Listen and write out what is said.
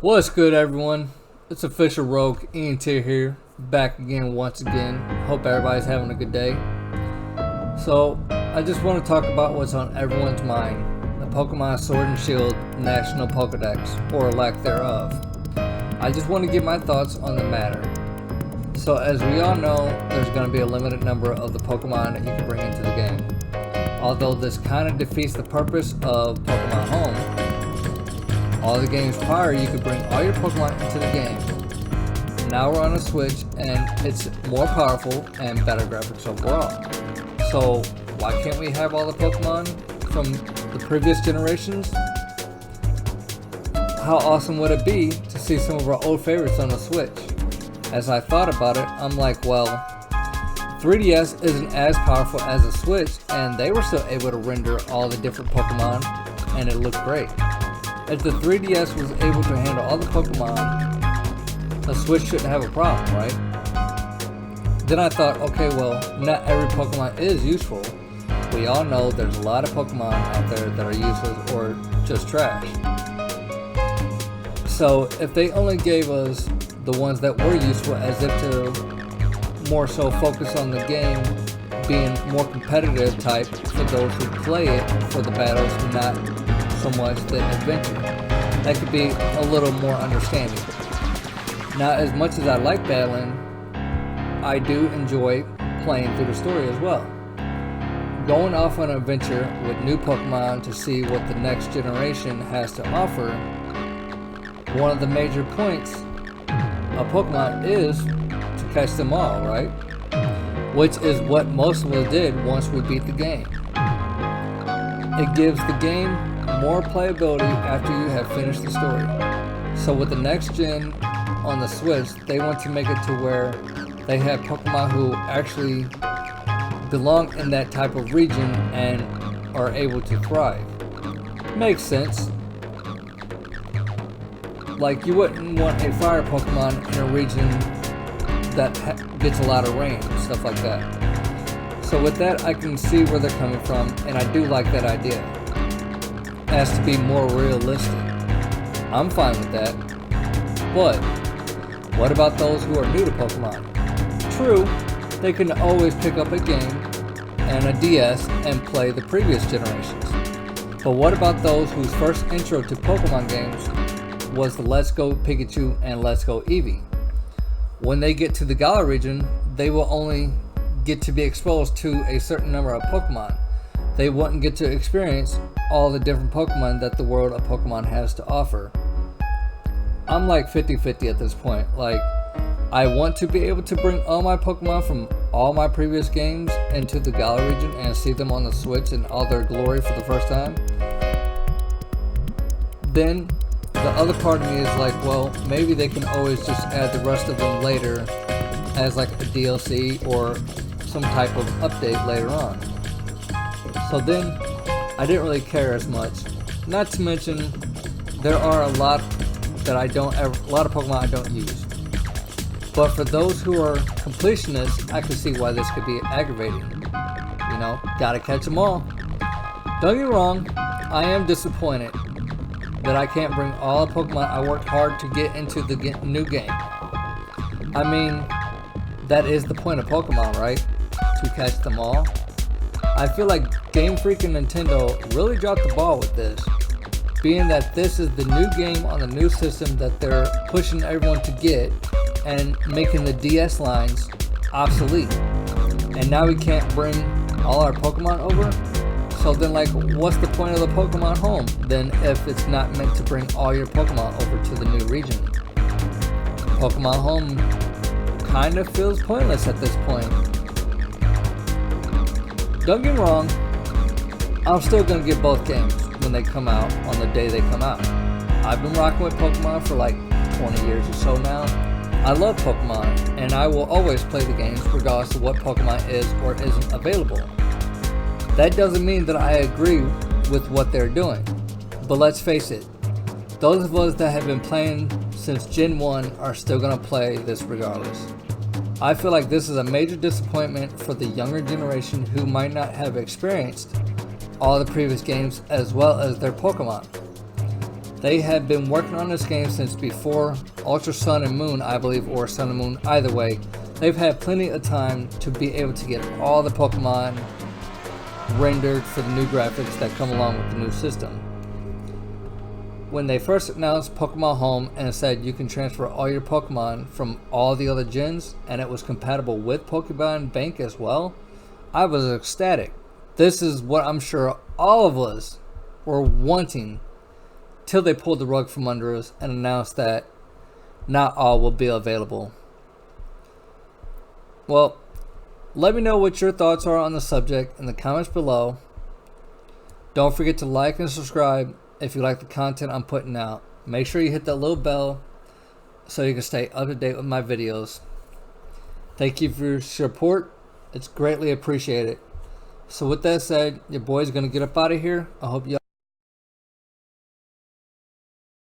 What's good, everyone? It's official Rogue ENT here, back again once again. Hope everybody's having a good day. So, I just want to talk about what's on everyone's mind: the Pokemon Sword and Shield National Pokedex, or lack thereof. I just want to give my thoughts on the matter. So, as we all know, there's going to be a limited number of the Pokemon that you can bring into the game. Although this kind of defeats the purpose of Pokemon Home. All the games prior, you could bring all your Pokemon into the game. Now we're on a Switch, and it's more powerful and better graphics overall. So why can't we have all the Pokemon from the previous generations? How awesome would it be to see some of our old favorites on the Switch? As I thought about it, I'm like, well, 3DS isn't as powerful as the Switch, and they were still able to render all the different Pokemon, and it looked great. If the 3DS was able to handle all the Pokemon, the Switch shouldn't have a problem, right? Then I thought, okay, well, not every Pokemon is useful. We all know there's a lot of Pokemon out there that are useless or just trash. So if they only gave us the ones that were useful, as if to more so focus on the game being more competitive type for those who play it for the battles, not so much the adventure, that could be a little more understanding. Now, as much as I like battling, I do enjoy playing through the story as well. Going off on an adventure with new Pokemon to see what the next generation has to offer, one of the major points of Pokemon is to catch them all, right? Which is what most of us did once we beat the game. It gives the game more playability after you have finished the story. So with the next gen on the Switch, they want to make it to where they have Pokemon who actually belong in that type of region and are able to thrive. Makes sense. Like, you wouldn't want a fire Pokemon in a region that gets a lot of rain, stuff like that. So with that, I can see where they're coming from, and I do like that idea. As to be more realistic. I'm fine with that. But what about those who are new to Pokemon? True, they can always pick up a game and a DS and play the previous generations. But what about those whose first intro to Pokemon games was the Let's Go Pikachu and Let's Go Eevee? When they get to the Galar region, they will only get to be exposed to a certain number of Pokemon. They wouldn't get to experience all the different Pokemon that the world of Pokemon has to offer. I'm like 50-50 at this point. Like, I want to be able to bring all my Pokemon from all my previous games into the Galar region and see them on the Switch in all their glory for the first time. Then the other part of me is like, well, maybe they can always just add the rest of them later as like a DLC or some type of update later on. So then, I didn't really care as much. Not to mention, there are a lot of Pokemon I don't use. But for those who are completionists, I can see why this could be aggravating. You know, gotta catch them all. Don't get me wrong, I am disappointed that I can't bring all the Pokemon I worked hard to get into the new game. I mean, that is the point of Pokemon, right? To catch them all. I feel like Game Freak and Nintendo really dropped the ball with this, being that this is the new game on the new system that they're pushing everyone to get and making the DS lines obsolete. And now we can't bring all our Pokemon over? So then, like, what's the point of the Pokemon Home then if it's not meant to bring all your Pokemon over to the new region? Pokemon Home kind of feels pointless at this point. Don't get me wrong, I'm still going to get both games when they come out on the day they come out. I've been rocking with Pokemon for like 20 years or so now. I love Pokemon, and I will always play the games regardless of what Pokemon is or isn't available. That doesn't mean that I agree with what they're doing, but let's face it, those of us that have been playing since Gen 1 are still going to play this regardless. I feel like this is a major disappointment for the younger generation who might not have experienced all the previous games as well as their Pokemon. They have been working on this game since before Ultra Sun and Moon, I believe, or Sun and Moon, either way. They've had plenty of time to be able to get all the Pokemon rendered for the new graphics that come along with the new system. When they first announced Pokemon Home and said you can transfer all your Pokemon from all the other gens and it was compatible with Pokemon Bank as well, I was ecstatic. This is what I'm sure all of us were wanting, till they pulled the rug from under us and announced that not all will be available. Well, let me know what your thoughts are on the subject in the comments below. Don't forget to like and subscribe if you like the content I'm putting out. Make sure you hit that little bell so you can stay up to date with my videos. Thank you for your support. It's greatly appreciated. So with that said, your boy's gonna get up out of here. I hope you